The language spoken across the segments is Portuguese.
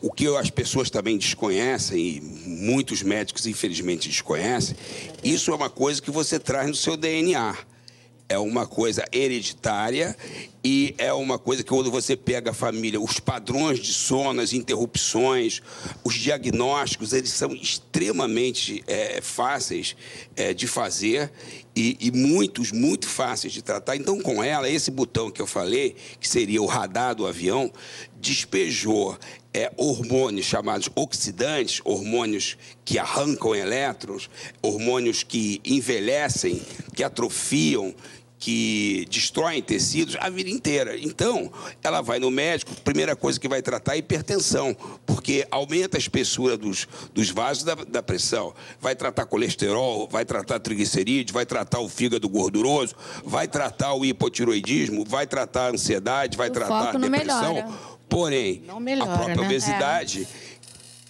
O que as pessoas também desconhecem, e muitos médicos, infelizmente, desconhecem, isso é uma coisa que você traz no seu DNA. É uma coisa hereditária e é uma coisa que, quando você pega a família, os padrões de sono, as interrupções, os diagnósticos, eles são extremamente fáceis de fazer e muito fáceis de tratar. Então, com ela, esse botão que eu falei, que seria o radar do avião, despejou hormônios chamados oxidantes, hormônios que arrancam elétrons, hormônios que envelhecem, que atrofiam, que destroem tecidos a vida inteira. Então, ela vai no médico, a primeira coisa que vai tratar é hipertensão, porque aumenta a espessura dos vasos da pressão. Vai tratar colesterol, vai tratar triglicerídeos, vai tratar o fígado gorduroso, vai tratar o hipotiroidismo, vai tratar a ansiedade, vai tratar a depressão. Porém, a própria obesidade...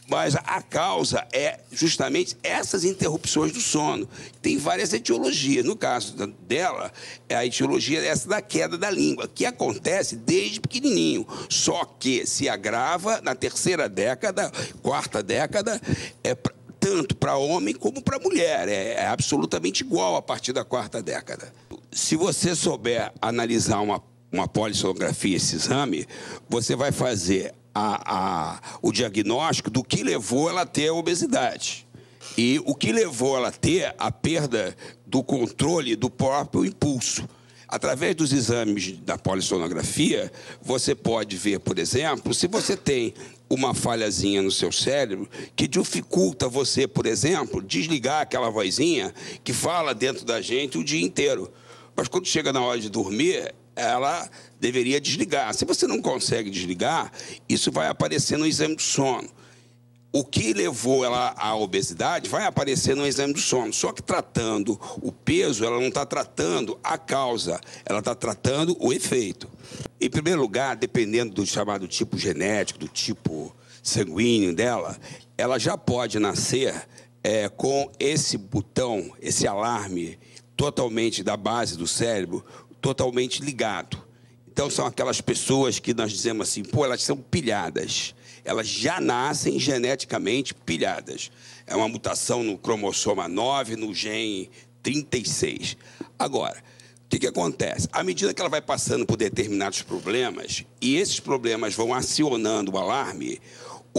Mas a causa é justamente essas interrupções do sono. Tem várias etiologias. No caso dela, a etiologia é essa da queda da língua, que acontece desde pequenininho. Só que se agrava na terceira década, quarta década, tanto para homem como para mulher. É absolutamente igual a partir da quarta década. Se você souber analisar uma polissonografia, esse exame, você vai fazer o diagnóstico do que levou ela a ter a obesidade e o que levou ela a ter a perda do controle do próprio impulso. Através dos exames da polissonografia, você pode ver, por exemplo, se você tem uma falhazinha no seu cérebro que dificulta você, por exemplo, desligar aquela vozinha que fala dentro da gente o dia inteiro. Mas quando chega na hora de dormir, ela deveria desligar. Se você não consegue desligar, isso vai aparecer no exame do sono. O que levou ela à obesidade vai aparecer no exame do sono. Só que tratando o peso, ela não está tratando a causa, ela está tratando o efeito. Em primeiro lugar, dependendo do chamado tipo genético, do tipo sanguíneo dela, ela já pode nascer com esse botão, esse alarme totalmente da base do cérebro, totalmente ligado. Então, são aquelas pessoas que nós dizemos assim, pô, elas são pilhadas. Elas já nascem geneticamente pilhadas. É uma mutação no cromossoma 9, no gene 36. Agora, o que acontece? À medida que ela vai passando por determinados problemas, e esses problemas vão acionando o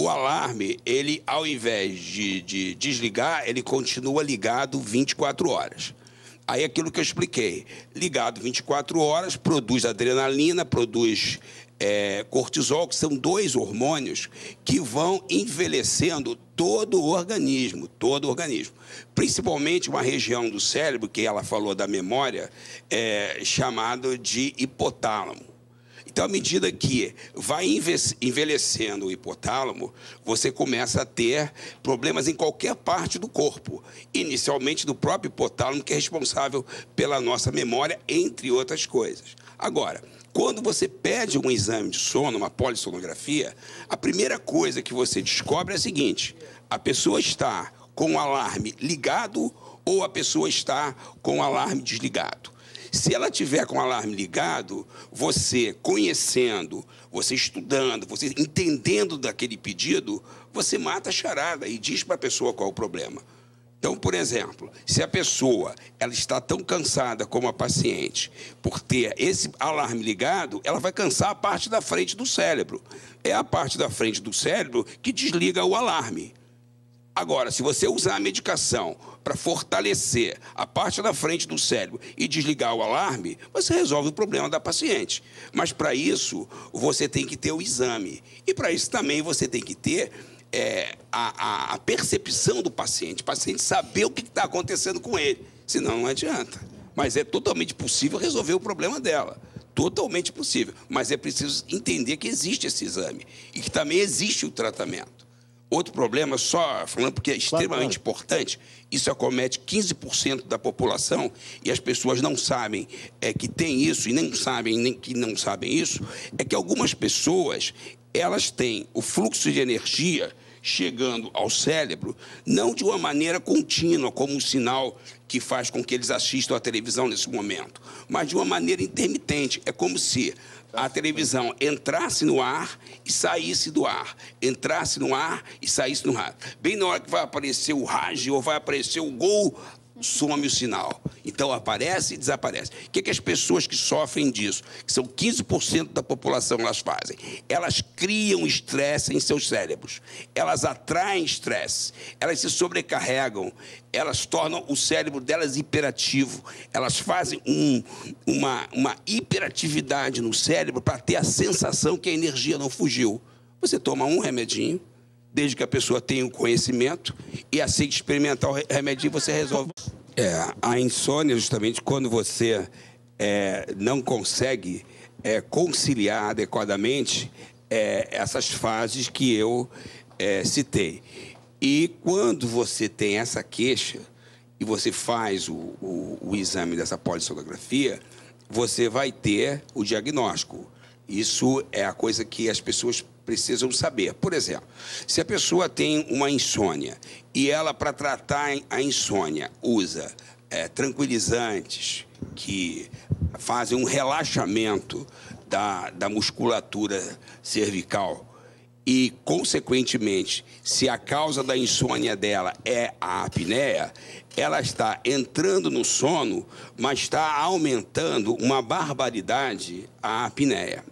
alarme, ele, ao invés de desligar, ele continua ligado 24 horas. Aí, aquilo que eu expliquei, ligado 24 horas, produz adrenalina, produz cortisol, que são dois hormônios que vão envelhecendo todo o organismo, Principalmente uma região do cérebro, que ela falou da memória, chamada de hipotálamo. Então, à medida que vai envelhecendo o hipotálamo, você começa a ter problemas em qualquer parte do corpo. Inicialmente do próprio hipotálamo, que é responsável pela nossa memória, entre outras coisas. Agora, quando você pede um exame de sono, uma polissonografia, a primeira coisa que você descobre é a seguinte: a pessoa está com o alarme ligado ou a pessoa está com o alarme desligado. Se ela tiver com o alarme ligado, você conhecendo, você estudando, você entendendo daquele pedido, você mata a charada e diz para a pessoa qual é o problema. Então, por exemplo, se a pessoa ela está tão cansada como a paciente por ter esse alarme ligado, ela vai cansar a parte da frente do cérebro. É a parte da frente do cérebro que desliga o alarme. Agora, se você usar a medicação para fortalecer a parte da frente do cérebro e desligar o alarme, você resolve o problema da paciente. Mas, para isso, você tem que ter o exame. E, para isso, também você tem que ter a percepção do paciente. O paciente saber o que está acontecendo com ele. Senão, não adianta. Mas é totalmente possível resolver o problema dela. Totalmente possível. Mas é preciso entender que existe esse exame e que também existe o tratamento. Outro problema, só falando porque é extremamente importante, isso acomete 15% da população e as pessoas não sabem que tem isso e nem que não sabem isso, é que algumas pessoas, elas têm o fluxo de energia chegando ao cérebro, não de uma maneira contínua, como um sinal que faz com que eles assistam à televisão nesse momento, mas de uma maneira intermitente. É como se a televisão entrasse no ar e saísse do ar. Entrasse no ar e saísse no ar. Bem na hora que vai aparecer o rádio ou vai aparecer o gol, some o sinal. Então, aparece e desaparece. O que as pessoas que sofrem disso, que são 15% da população, elas fazem? Elas criam estresse em seus cérebros. Elas atraem estresse. Elas se sobrecarregam. Elas tornam o cérebro delas hiperativo. Elas fazem uma hiperatividade no cérebro para ter a sensação que a energia não fugiu. Você toma um remedinho, desde que a pessoa tenha o conhecimento e aceite experimentar o remedinho, você resolve. A insônia, justamente, quando você não consegue conciliar adequadamente essas fases que eu citei. E quando você tem essa queixa e você faz o exame dessa polissonografia, você vai ter o diagnóstico. Isso é a coisa que as pessoas precisam saber. Por exemplo, se a pessoa tem uma insônia e ela, para tratar a insônia, usa tranquilizantes que fazem um relaxamento da musculatura cervical e, consequentemente, se a causa da insônia dela é a apneia, ela está entrando no sono, mas está aumentando uma barbaridade a apneia.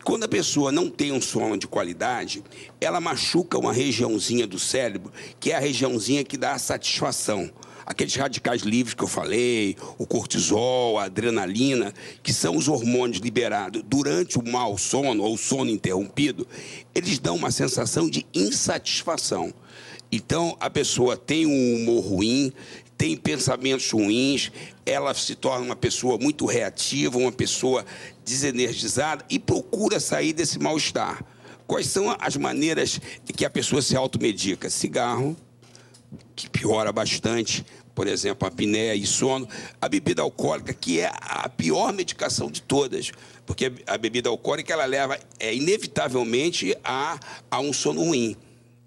Quando a pessoa não tem um sono de qualidade, ela machuca uma regiãozinha do cérebro, que é a regiãozinha que dá a satisfação. Aqueles radicais livres que eu falei, o cortisol, a adrenalina, que são os hormônios liberados durante o mau sono ou o sono interrompido, eles dão uma sensação de insatisfação. Então, a pessoa tem um humor ruim, tem pensamentos ruins, ela se torna uma pessoa muito reativa, uma pessoa desenergizada e procura sair desse mal-estar. Quais são as maneiras que a pessoa se automedica? Cigarro, que piora bastante, por exemplo, a apneia e sono. A bebida alcoólica, que é a pior medicação de todas, porque a bebida alcoólica ela leva inevitavelmente a um sono ruim.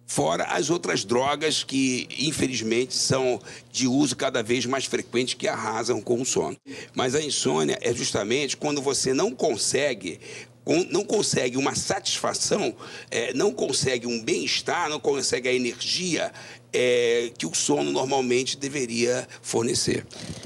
Fora as outras drogas que, infelizmente, são de uso cada vez mais frequente, que arrasam com o sono. Mas a insônia é justamente quando você não consegue uma satisfação, não consegue um bem-estar, não consegue a energia que o sono normalmente deveria fornecer.